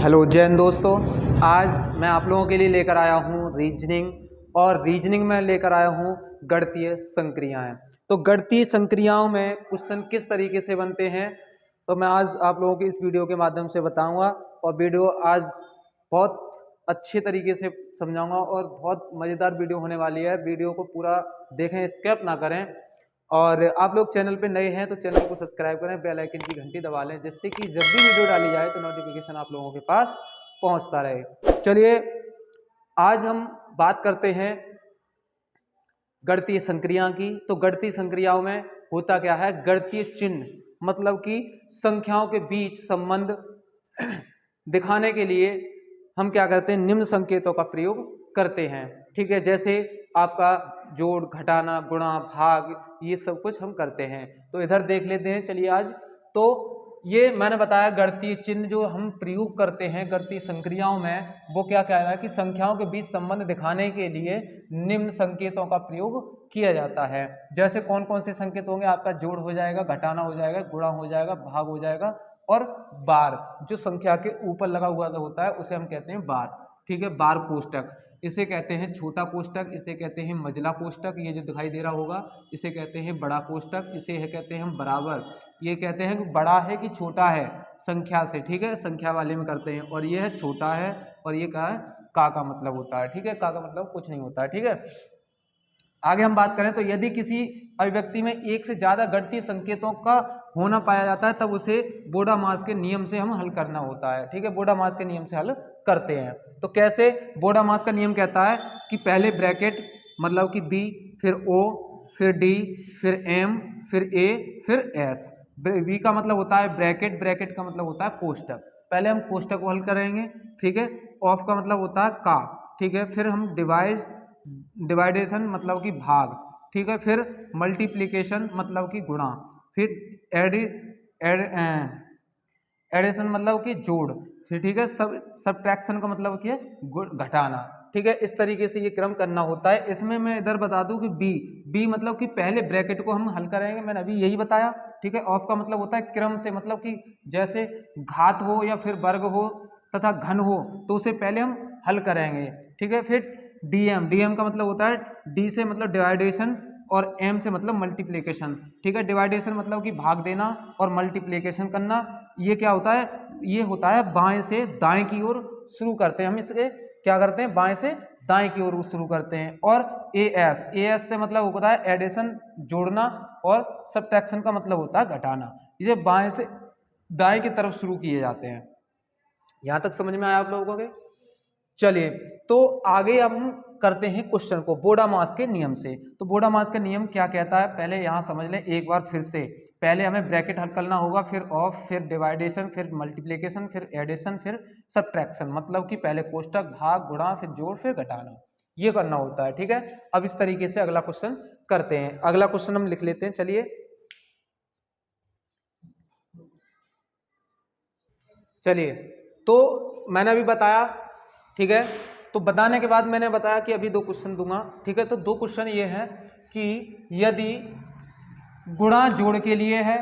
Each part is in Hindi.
हेलो जैन दोस्तों, आज मैं आप लोगों के लिए लेकर आया हूँ रीजनिंग। और रीजनिंग में लेकर आया हूँ गणितीय संक्रियाएं। तो गणितीय संक्रियाओं में क्वेश्चन किस तरीके से बनते हैं तो मैं आज आप लोगों को इस वीडियो के माध्यम से बताऊंगा। और वीडियो आज बहुत अच्छे तरीके से समझाऊंगा और बहुत मज़ेदार वीडियो होने वाली है। वीडियो को पूरा देखें, स्किप ना करें। और आप लोग चैनल पे नए हैं तो चैनल को सब्सक्राइब करें, बेल आइकन की घंटी दबा लें, जिससे कि जब भी वीडियो डाली जाए तो नोटिफिकेशन आप लोगों के पास पहुंचता रहे। चलिए आज हम बात करते हैं गणितीय संक्रिया की। तो गणितीय संक्रियाओं में होता क्या है, गणितीय चिन्ह मतलब कि संख्याओं के बीच संबंध दिखाने के लिए हम क्या करते हैं, निम्न संकेतों का प्रयोग करते हैं। ठीक है, जैसे आपका जोड़, घटाना, गुणा, भाग, ये सब कुछ हम करते हैं। तो इधर देख लेते हैं। चलिए आज तो ये मैंने बताया गणितीय चिन्ह जो हम प्रयोग करते हैं गणितीय संक्रियाओं में, वो क्या कह रहा है कि संख्याओं के बीच संबंध दिखाने के लिए निम्न संकेतों का प्रयोग किया जाता है। जैसे कौन कौन से संकेत होंगे, आपका जोड़ हो जाएगा, घटाना हो जाएगा, गुणा हो जाएगा, भाग हो जाएगा और बार, जो संख्या के ऊपर लगा हुआ होता है उसे हम कहते हैं बार। ठीक है, बार कोष्टक, इसे कहते हैं छोटा कोष्टक, इसे कहते हैं मझला कोष्टक, ये जो दिखाई दे रहा होगा इसे कहते हैं बड़ा कोष्टक, इसे कहते हैं हम बराबर। ये कहते हैं कि बड़ा है कि छोटा है संख्या से। ठीक है, संख्या वाले में करते हैं। और ये है छोटा है, और ये क्या है, का मतलब होता है। ठीक है, का मतलब कुछ नहीं होता है। ठीक है, आगे हम बात करें तो यदि किसी अभिव्यक्ति में एक से ज्यादा गणितीय संकेतों का होना पाया जाता है तब उसे बोडामास के नियम से हम हल करना होता है। ठीक है, बोडामास के नियम से हल करते हैं। तो कैसे, बोडामास का नियम कहता है कि पहले ब्रैकेट मतलब कि बी, फिर ओ, फिर डी, फिर एम, फिर ए, फिर एस। बी का मतलब होता है ब्रैकेट, ब्रैकेट का मतलब होता है कोष्टक। पहले हम कोष्टक को हल करेंगे। ठीक है, ऑफ का मतलब होता है का। ठीक है, फिर हम डिवाइडेशन मतलब कि भाग। ठीक है, फिर मल्टीप्लिकेशन मतलब कि गुणा, फिर एडिशन मतलब कि जोड़, फिर ठीक है सब्ट्रैक्शन का मतलब क्या है, घटाना। ठीक है, इस तरीके से ये क्रम करना होता है। इसमें मैं इधर बता दूं कि बी मतलब कि पहले ब्रैकेट को हम हल करेंगे, मैंने अभी यही बताया। ठीक है, ऑफ का मतलब होता है क्रम से, मतलब कि जैसे घात हो या फिर वर्ग हो तथा घन हो तो उसे पहले हम हल करेंगे। ठीक है, फिर डीएम का मतलब होता है डी से मतलब डिवाइडेशन और एम से मतलब मल्टीप्लिकेशन। ठीक है, डिवाइडेशन मतलब कि भाग देना और मल्टीप्लिकेशन करना। ये क्या होता है, ये होता है बाएं से दाएं की ओर शुरू करते हैं हम, इसे क्या करते हैं, बाएं से दाएं की ओर शुरू करते हैं। और एएस से मतलब होता है एडिशन, जोड़ना, और सब्ट्रैक्शन का मतलब होता है घटाना। ये बाएं से दाएं की तरफ शुरू किए जाते हैं। यहां तक समझ में आया आप लोगों के? चलिए तो आगे हम करते हैं क्वेश्चन को बोडामास के नियम से। तो बोडामास का नियम क्या कहता है, पहले यहां समझ लें एक बार फिर से। पहले हमें ब्रैकेट हल करना होगा, फिर ऑफ, फिर डिवाइडेशन, फिर मल्टीप्लिकेशन, फिर एडिशन, फिर सब्ट्रैक्शन, मतलब कि पहले कोष्टक, भाग, गुणा, फिर जोड़, फिर घटाना, ये करना होता है। ठीक है, अब इस तरीके से अगला क्वेश्चन करते हैं। अगला क्वेश्चन हम लिख लेते हैं। चलिए तो मैंने अभी बताया। ठीक है, तो बताने के बाद मैंने बताया कि अभी दो क्वेश्चन दूंगा। ठीक है, तो दो क्वेश्चन ये है कि यदि गुणा जोड़ के लिए है,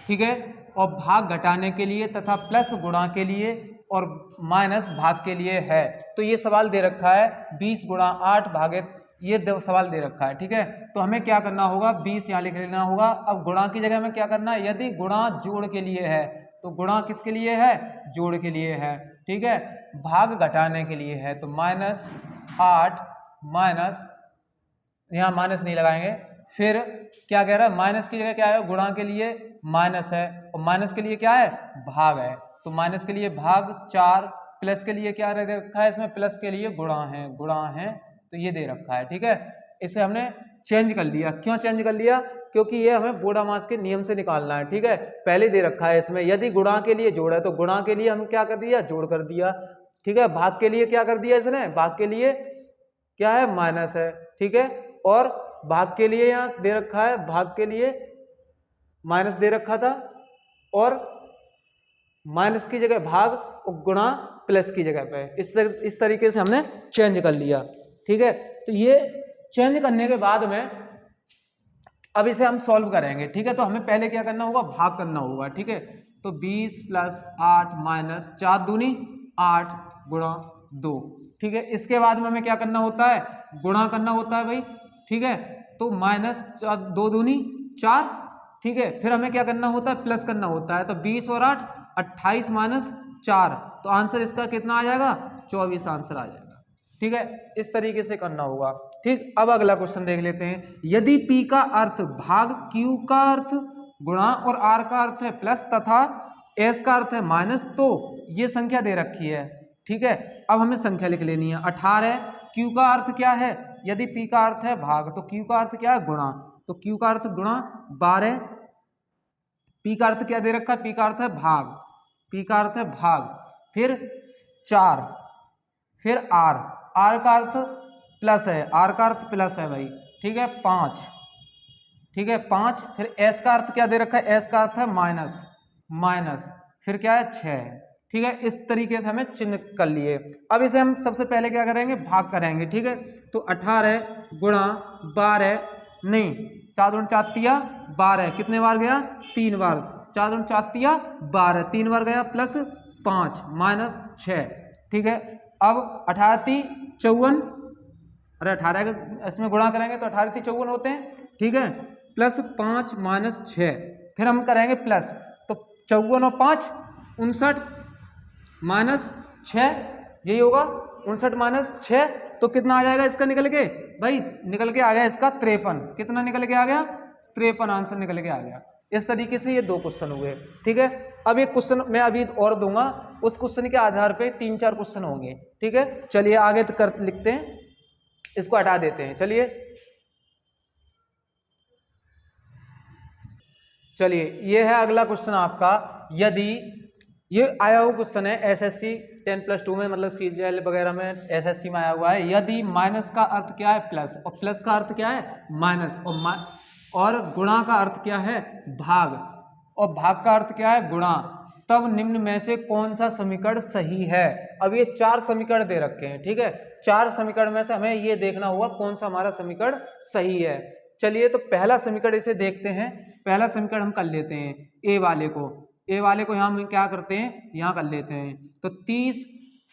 ठीक है, और भाग घटाने के लिए तथा प्लस गुणा के लिए और माइनस भाग के लिए है, तो ये सवाल दे रखा है 20 गुणा 8 भागित, ये सवाल दे रखा है। ठीक है, तो हमें क्या करना होगा, 20 यहाँ लिख लेना होगा। अब गुणा की जगह में क्या करना है, यदि गुणा जोड़ के लिए है तो गुणा किसके लिए है, जोड़ के लिए है। ठीक है, भाग घटाने के लिए है तो -8 माइनस, यहाँ माइनस नहीं लगाएंगे। फिर क्या कह रहा है, माइनस की जगह क्या है, गुणा के लिए माइनस है और माइनस के लिए क्या है, भाग है। तो माइनस के लिए भाग 4, प्लस के लिए क्या दे रखा है, इसमें प्लस के लिए गुणा है, तो ये दे रखा है। ठीक है, इसे हमने चेंज कर लिया। क्यों चेंज कर लिया, क्योंकि ये हमें बोडामास के नियम से निकालना है। ठीक है, पहले दे रखा है इसमें यदि गुणा के लिए जोड़ है तो गुणा के लिए हम क्या कर दिया, जोड़ कर दिया। ठीक है, भाग के लिए क्या कर दिया इसने, भाग के लिए क्या है, माइनस है। ठीक है, और भाग के लिए यहां दे रखा है, भाग के लिए माइनस दे रखा था और माइनस की जगह भाग और गुणा प्लस की जगह पे, इस तरीके से हमने चेंज कर लिया। ठीक है, तो ये चेंज करने के बाद में अब इसे हम सॉल्व करेंगे। ठीक है, तो हमें पहले क्या करना होगा, भाग करना होगा। ठीक है, तो 20 + 8 - 4 दूनी 8 गुणा 2। ठीक है, इसके बाद में हमें क्या करना होता है, गुणा करना होता है भाई। ठीक है, तो माइनस 2 दूनी 4। ठीक है, फिर हमें क्या करना होता है, प्लस करना होता है। तो 20 और 8 28 माइनस 4, तो आंसर इसका कितना आ जाएगा, 24 आंसर आ जाएगा। ठीक है, इस तरीके से करना होगा। ठीक, अब अगला क्वेश्चन देख लेते हैं। यदि P का अर्थ भाग Q का अर्थ गुणा और R का अर्थ है प्लस तथा S का अर्थ है माइनस, तो ये संख्या दे रखी है। ठीक है, अब हमें संख्या लिख लेनी है। 18। Q का अर्थ क्या है, यदि P का अर्थ है भाग तो Q का अर्थ क्या है, गुणा। तो Q का अर्थ गुणा 12। P का अर्थ क्या दे रखा है, P का अर्थ है भाग, P का अर्थ है भाग, फिर 4, फिर R का अर्थ प्लस है, R का अर्थ प्लस है भाई। ठीक है, 5। ठीक है, 5, फिर S का अर्थ क्या दे रखा है, S का अर्थ है माइनस, माइनस, फिर क्या है 6। ठीक है, इस तरीके से हमें चिन्ह कर लिए। अब इसे हम सबसे पहले क्या करेंगे, भाग करेंगे। ठीक है, तो 18 गुणा 12, नहीं 4 दूनी 4 तिया 12, कितने बार गया, 3 बार, 4 दूनी 4 तिया 12, 3 बार गया, प्लस 5 माइनस 6। ठीक है, अब 18 × 3 = 54, अरे 18 का इसमें गुणा करेंगे तो 18 × 3 = 54 होते हैं। ठीक है, प्लस 5 माइनस 6, फिर हम करेंगे प्लस, तो 54 और 5 59 माइनस 6, यही होगा 59 माइनस 6, तो कितना आ जाएगा इसका निकल के, भाई निकल के आ गया इसका 53। कितना निकल के आ गया, 53 आंसर निकल के आ गया। इस तरीके से ये 2 क्वेश्चन हुए। ठीक है, अब एक क्वेश्चन मैं अभी और दूंगा, उस क्वेश्चन के आधार पे 3-4 क्वेश्चन होंगे। ठीक है, चलिए आगे तो कर लिखते हैं, इसको हटा देते हैं। चलिए ये है अगला क्वेश्चन आपका। यदि ये आया हुआ क्वेश्चन है एसएससी 10+2 में, मतलब सीजीएल वगैरह में एसएससी में आया हुआ है। यदि माइनस का अर्थ क्या है, प्लस, और प्लस का अर्थ क्या है, माइनस, और गुणा का अर्थ क्या है, भाग, और भाग का अर्थ क्या है, गुणा, तब निम्न में से कौन सा समीकरण सही है। अब ये 4 समीकरण दे रखे हैं। ठीक है, 4 समीकरण में से हमें ये देखना होगा कौन सा हमारा समीकरण सही है। चलिए तो पहला समीकरण इसे देखते हैं। पहला समीकरण हम कर लेते हैं, ए वाले को यहाँ हम क्या करते हैं, यहाँ कर लेते हैं। तो 30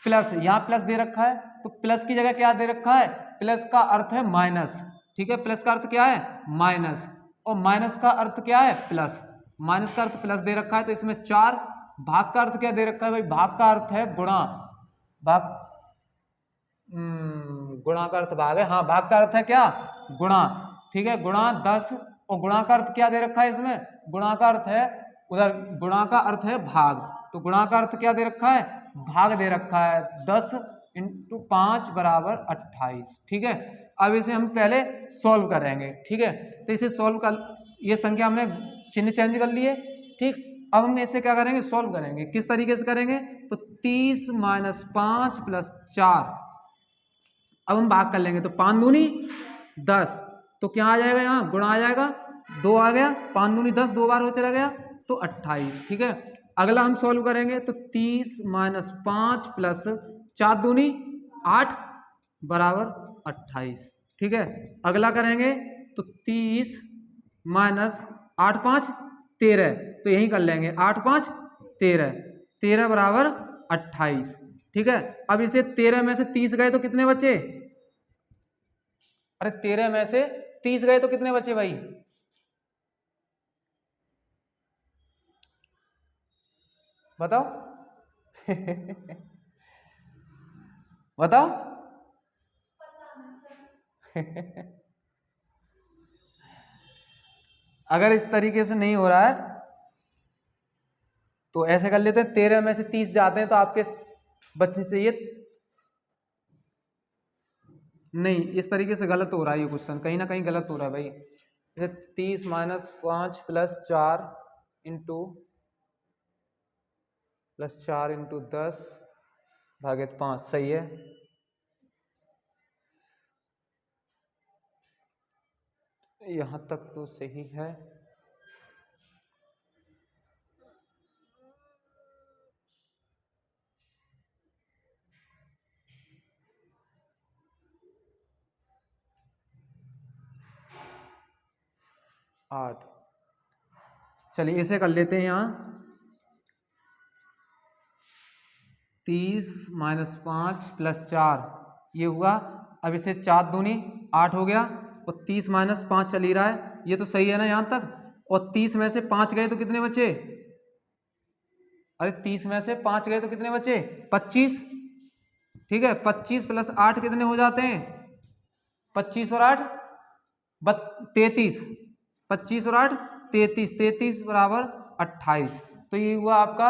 प्लस, यहाँ प्लस दे रखा है, तो प्लस की जगह क्या दे रखा है, प्लस का अर्थ है माइनस। ठीक है, प्लस का अर्थ क्या है, माइनस, और माइनस का अर्थ क्या है, प्लस, माइनस का अर्थ प्लस दे रखा है, तो इसमें 4। भाग का अर्थ क्या दे रखा है भाई, भाग का अर्थ है गुणा, भाग, गुणा का अर्थ भाग है, हाँ भाग का अर्थ है क्या, गुणा। ठीक है, गुणा 10, और गुणा का अर्थ क्या दे रखा है इसमें, गुणा का अर्थ है उधर, गुणा का अर्थ है भाग, तो गुणा का अर्थ क्या दे रखा है, भाग दे रखा है। 10 × 5 = 28। ठीक है, अब इसे हम पहले सॉल्व करेंगे। ठीक है, तो इसे सॉल्व कर, ये संख्या हमने चिन्ह चेंज कर लिए। ठीक, अब हम इसे क्या करेंगे, सॉल्व करेंगे। किस तरीके से करेंगे, तो 30 - 5 + 4, अब हम भाग कर लेंगे, तो 5 दूनी 10, तो क्या आ जाएगा, यहाँ गुणा आ जाएगा, 2 आ गया, 5 दूनी 10, 2 बार हो चला गया, तो 28। ठीक है, अगला हम सॉल्व करेंगे, तो 30 - 5 + 4 दूनी 8 = 28। ठीक है, अगला करेंगे, तो 30 - 8 × 5 = 13, तो यही कर लेंगे, 8 × 5 = 13, 13 = 28। ठीक है, अब इसे 13 में से 30 गए तो कितने बचे, अरे 13 में से 30 गए तो कितने बचे भाई, बताओ बताओ अगर इस तरीके से नहीं हो रहा है तो ऐसे कर लेते हैं, 13 में से 30 जाते हैं तो आपके बचने चाहिए, नहीं इस तरीके से गलत हो रहा है ये क्वेश्चन, कहीं ना कहीं गलत हो रहा है भाई। जैसे 30 - 5 + 4 + 10 / 5, सही है। यहां तक तो सही है। आठ, चलिए इसे कर लेते हैं यहाँ, 30 माइनस 5 प्लस 4 ये हुआ। अब इसे 4 दूनी 8 हो गया और 30 माइनस 5 चल ही रहा है, ये तो सही है ना यहाँ तक। और 30 में से 5 गए तो कितने बचे? अरे 30 में से 5 गए तो कितने बचे? 25। ठीक है, 25 प्लस 8 कितने हो जाते हैं? 25 और 8 33। 25 और 8 33, 33 बराबर 28। तो ये हुआ आपका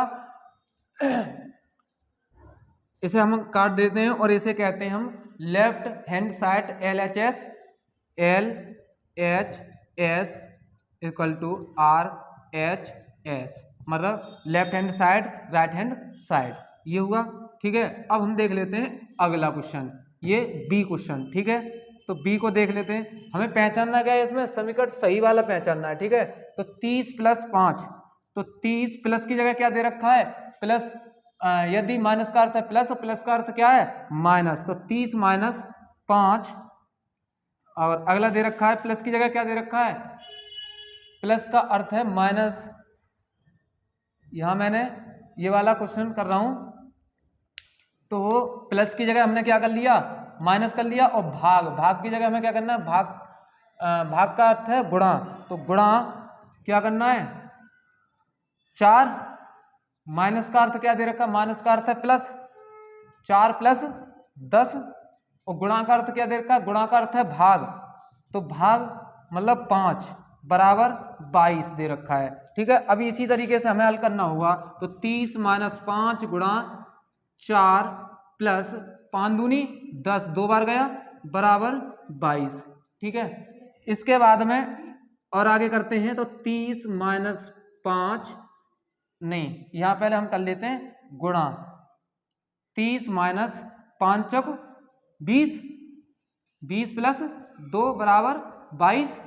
इसे हम काट देते हैं और इसे कहते हैं हम left hand side LHS, LHS equal to RHS, मतलब left hand side right hand side, ये हुआ। ठीक है, अब हम देख लेते हैं अगला क्वेश्चन, ये बी क्वेश्चन। ठीक है, तो बी को देख लेते हैं। हमें पहचानना क्या है इसमें? समीकरण सही वाला पहचानना है। ठीक है, तो 30 प्लस 5, तो 30 प्लस की जगह क्या दे रखा है? प्लस, यदि माइनस का अर्थ है प्लस और प्लस का अर्थ क्या है? माइनस, तो 30 माइनस 5, और अगला दे रखा है प्लस की जगह क्या दे रखा है? प्लस का अर्थ है माइनस। यहां मैंने ये वाला क्वेश्चन कर रहा हूं तो प्लस की जगह हमने क्या कर लिया? माइनस कर लिया। और भाग की जगह हमें क्या करना है? भाग का अर्थ है गुणा, तो गुणा क्या करना है? 4। माइनस का अर्थ क्या दे रखा? माइनस का अर्थ है प्लस, 4 प्लस 10, और गुणा का अर्थ क्या दे रखा? गुणा का अर्थ है भाग, तो भाग मतलब 5 बराबर 22 दे रखा है। ठीक है, अभी इसी तरीके से हमें हल करना होगा। तो 30 माइनस 5 गुणा 4 प्लस 5 दूनी 10, 2 बार गया, बराबर 22। ठीक है, इसके बाद में और आगे करते हैं। तो 30 माइनस 5, नहीं, यहां पहले हम कर लेते हैं गुणा 30 माइनस 5 चौक 20, 20 प्लस 2 बराबर 22।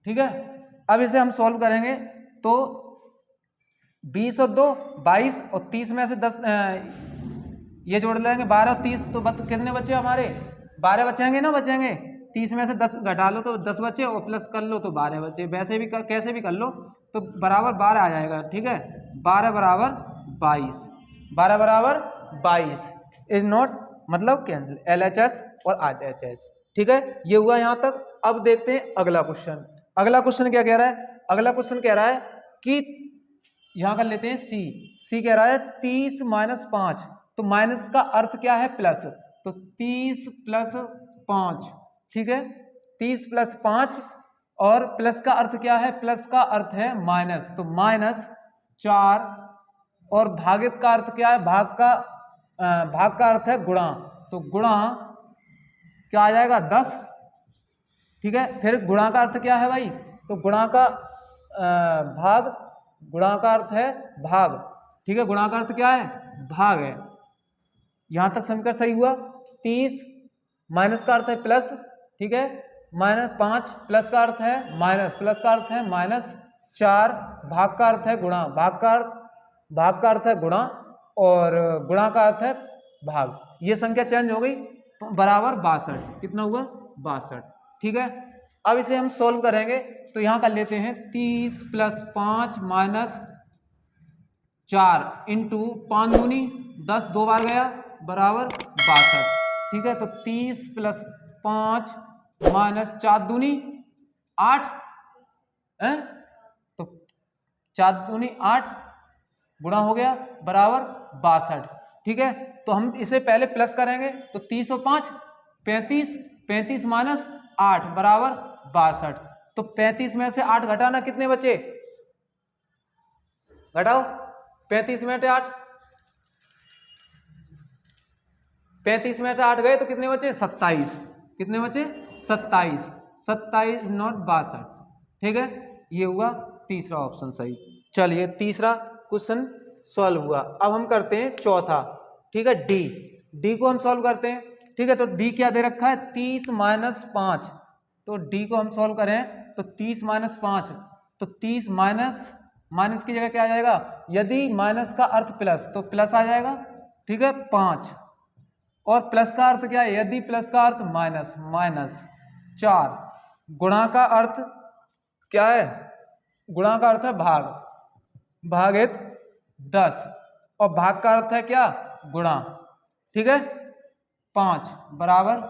ठीक है, अब इसे हम सॉल्व करेंगे तो 20 और 2 22, और 30 में से 10 ये जोड़ लेंगे 12 और 30, तो कितने बचे हमारे? 12 बचेंगे ना, बचेंगे। 30 में से 10 घटा लो तो 10 बचे, और प्लस कर लो तो 12 बचे। वैसे भी कैसे भी कर लो तो बराबर 12 आ जाएगा। ठीक है, 12 बराबर 22, 12 बराबर 22 इज नॉट, मतलब कैंसिल, LHS और RHS। ठीक है, ये हुआ यहां तक। अब देखते हैं अगला क्वेश्चन। अगला क्वेश्चन क्या कह रहा है? अगला क्वेश्चन कह रहा है कि यहां कर लेते हैं सी कह रहा है 30 माइनस 5, तो माइनस का अर्थ क्या है? प्लस, तो 30 प्लस 5। ठीक है, 30 प्लस 5, और प्लस का अर्थ क्या है? प्लस का अर्थ है माइनस, तो माइनस 4, और भागित का अर्थ क्या है? भाग का अर्थ है गुणा, तो गुणा क्या आ जाएगा? 10। ठीक है, फिर गुणा का अर्थ क्या है भाई? तो गुणा का भाग, गुणा का अर्थ है भाग। ठीक है, गुणा का अर्थ क्या है? भाग है। यहां तक समीकरण सही हुआ। 30 माइनस का अर्थ है प्लस, ठीक है, माइनस 5 प्लस का अर्थ है माइनस, प्लस का अर्थ है माइनस 4, भाग का अर्थ है गुणा, भाग का अर्थ है गुणा, और गुणा का अर्थ है भाग। ये संख्या चेंज हो गई, बराबर 62। कितना हुआ? 62। ठीक है, अब इसे हम सोल्व करेंगे तो यहां कर लेते हैं 30 प्लस 5 माइनस 4 इंटू 5 दूनी 10, 2 बार गया, बराबर 62। ठीक है, तो 30 प्लस 5 माइनस 4 दूनी 8 है, तो 4 दूनी 8 गुणा हो गया, बराबर 62। ठीक है, तो हम इसे पहले प्लस करेंगे तो 30 और 5 35, 35 माइनस 8 बराबर 62। तो 35 में से 8 घटाना, कितने बचे? घटाओ, 35 में से 8, 35 में से 8 गए तो कितने बचे? 27। कितने बचे? 27, 27 नॉट 62। ठीक है, ये हुआ तीसरा ऑप्शन सही। चलिए, तीसरा क्वेश्चन सॉल्व हुआ। अब हम करते हैं चौथा। ठीक है, डी को हम सॉल्व करते हैं। ठीक है, तो डी क्या दे रखा है? 30 माइनस 5, तो डी को हम सॉल्व करें तो 30 माइनस 5, तो 30 माइनस की जगह क्या आ जाएगा? यदि माइनस का अर्थ प्लस, तो प्लस आ जाएगा। ठीक है, 5, और प्लस का अर्थ क्या है? यदि प्लस का अर्थ माइनस, माइनस 4, गुणा का अर्थ क्या है? गुणा का अर्थ है भाग, भागित 10, और भाग का अर्थ है क्या? गुणा, ठीक है, 5 बराबर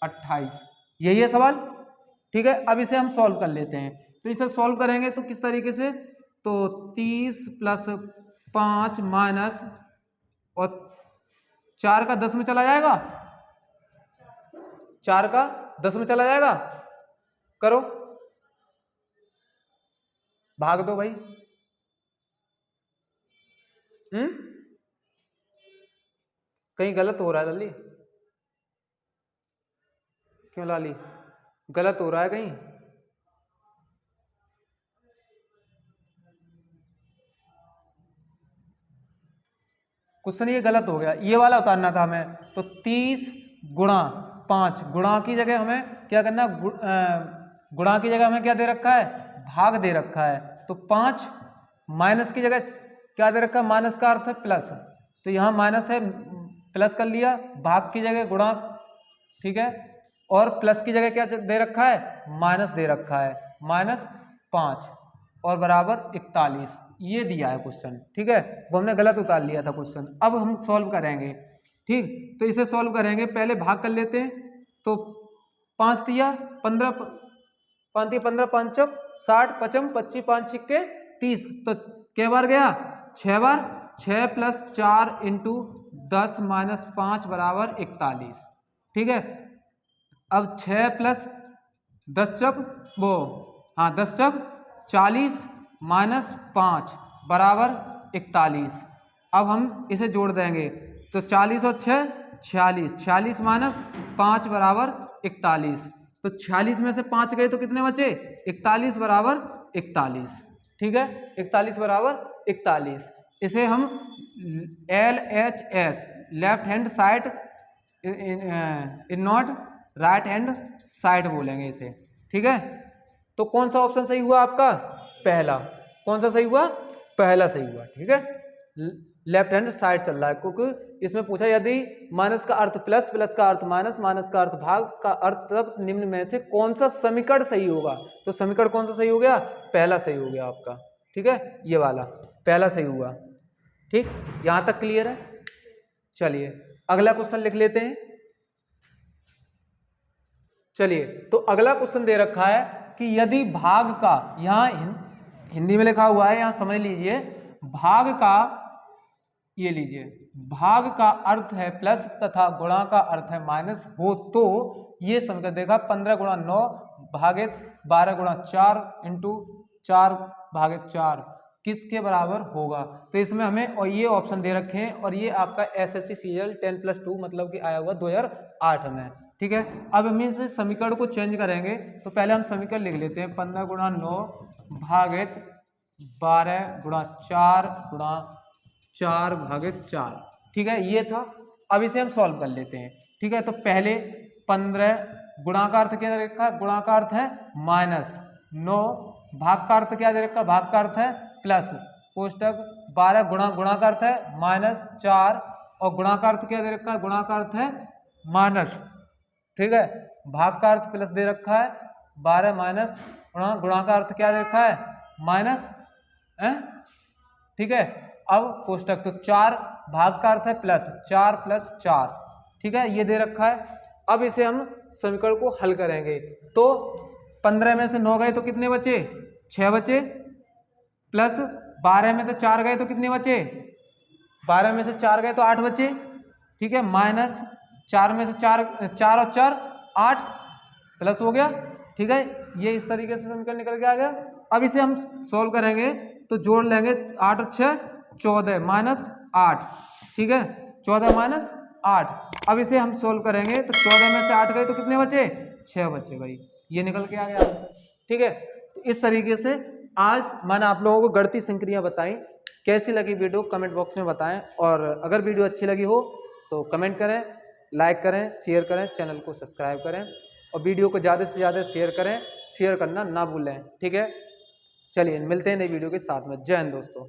28, यही है सवाल। ठीक है, अब इसे हम सॉल्व कर लेते हैं। तो इसे सॉल्व करेंगे तो किस तरीके से, तो 30 प्लस 5 माइनस और 4 का 10 में चला जाएगा, 4 का 10 में चला जाएगा, करो भाग दो भाई। कहीं गलत हो रहा है लाली, क्यों लाली, गलत हो रहा है कहीं? क्वेश्चन ये गलत हो गया, ये वाला उतारना था हमें। तो 30 गुणा 5, गुणा की जगह हमें क्या करना, गुणा की जगह हमें क्या दे रखा है, भाग दे रखा है। तो 5 माइनस की जगह क्या दे रखा है, माइनस का अर्थ है प्लस, तो यहाँ माइनस है, प्लस कर लिया, भाग की जगह गुणा, ठीक है, और प्लस की जगह क्या दे रखा है, माइनस दे रखा है, -5 और बराबर 41, ये दिया है क्वेश्चन। ठीक है, वो हमने गलत उतार लिया था क्वेश्चन। अब हम सॉल्व करेंगे। ठीक, तो इसे सॉल्व करेंगे, पहले भाग कर लेते हैं। तो 5 दिया 15, 5 दिया 15, 5 चौक 60, 55, 25, 5 छिक्के 30, तो कै बार गया, 6 बार, 6 प्लस 4 इंटू 10 माइनस 5 बराबर 41। ठीक है, अब 6 प्लस 10 चौक वो, हाँ 10 चौक 40 माइनस 5 बराबर 41। अब हम इसे जोड़ देंगे, तो 40 और 6 46, 46 माइनस 5 बराबर 41। तो 46 में से 5 गए तो कितने बचे, 41 बराबर 41। ठीक है, 41 बराबर 41। इसे हम LHS left hand side in not right hand side बोलेंगे इसे। ठीक है, तो कौन सा ऑप्शन सही हुआ आपका, पहला। कौन सा सही हुआ, पहला सही हुआ। ठीक है, लेफ्ट हैंड साइड चल रहा है, क्योंकि इसमें पूछा यदि माइनस का अर्थ प्लस, प्लस का अर्थ माइनस, माइनस का अर्थ भाग का अर्थ, तब निम्न में से कौन सा समीकरण सही होगा। तो समीकरण कौन सा सही हो गया, पहला सही हो गया आपका। ठीक है, ये वाला पहला सही हुआ। ठीक, यहां तक क्लियर है। चलिए अगला क्वेश्चन लिख लेते हैं। चलिए, तो अगला क्वेश्चन दे रखा है कि यदि भाग का, यहां हिंदी में लिखा हुआ है, यहां समझ लीजिए, भाग का, ये लीजिए, भाग का अर्थ है प्लस तथा गुणा का अर्थ है माइनस हो, तो ये समीकरण देखा 15 गुणा 9 भागित 12 गुणा 4 इंटू 4 भागित 4 किसके बराबर होगा। तो इसमें हमें और ये ऑप्शन दे रखे हैं, और ये आपका SSC CGL 10+2 मतलब कि आया हुआ 2008 में। ठीक है, अब हम इस समीकरण को चेंज करेंगे। तो पहले हम समीकरण लिख लेते हैं, 15 गुणा 9 भागित 12 गुणा 4 गुणा 4 भागित 4। ठीक है, ये था। अब इसे हम सॉल्व कर लेते हैं। ठीक है, तो पहले 15 गुणा का अर्थ क्या दे रखा है, गुणा का अर्थ है माइनस, 9 भाग का अर्थ क्या दे रखा है, भाग का अर्थ है प्लस, कोष्टक 12 गुणा, गुणा का अर्थ है -4 और गुणा का अर्थ क्या दे रखा है, गुणा का अर्थ है माइनस। ठीक है, भाग का अर्थ प्लस दे रखा है 12 माइनस गुणा, गुणा का अर्थ क्या दे रखा है माइनस। ठीक है, अब कोष्टक, तो 4 भाग का अर्थ है प्लस, 4 प्लस 4। ठीक है, ये दे रखा है। अब इसे हम समीकरण को हल करेंगे। तो 15 में से 9 गए तो कितने बचे, 6 बचे, प्लस 12 में से 4 गए तो कितने बचे, 12 में से 4 गए तो 8 बचे। ठीक है, माइनस 4 में से 4 और 4 8 प्लस हो गया। ठीक है, ये इस तरीके से समीकरण निकल के आ गया। अब इसे हम सॉल्व करेंगे, तो जोड़ लेंगे 8 और 6 14 माइनस 8। ठीक है, 14 माइनस 8। अब इसे हम सॉल्व करेंगे, तो 14 में से 8 गए तो कितने बचे, 6 बचे भाई, ये निकल के आ गया। ठीक है, तो इस तरीके से आज मैंने आप लोगों को गणितीय संक्रिया बताई। कैसी लगी वीडियो कमेंट बॉक्स में बताएं, और अगर वीडियो अच्छी लगी हो तो कमेंट करें, लाइक करें, शेयर करें, चैनल को सब्सक्राइब करें, और वीडियो को ज़्यादा से ज़्यादा शेयर करें, शेयर करना ना भूलें। ठीक है, चलिए मिलते हैं नई वीडियो के साथ में। जय हिंद दोस्तों।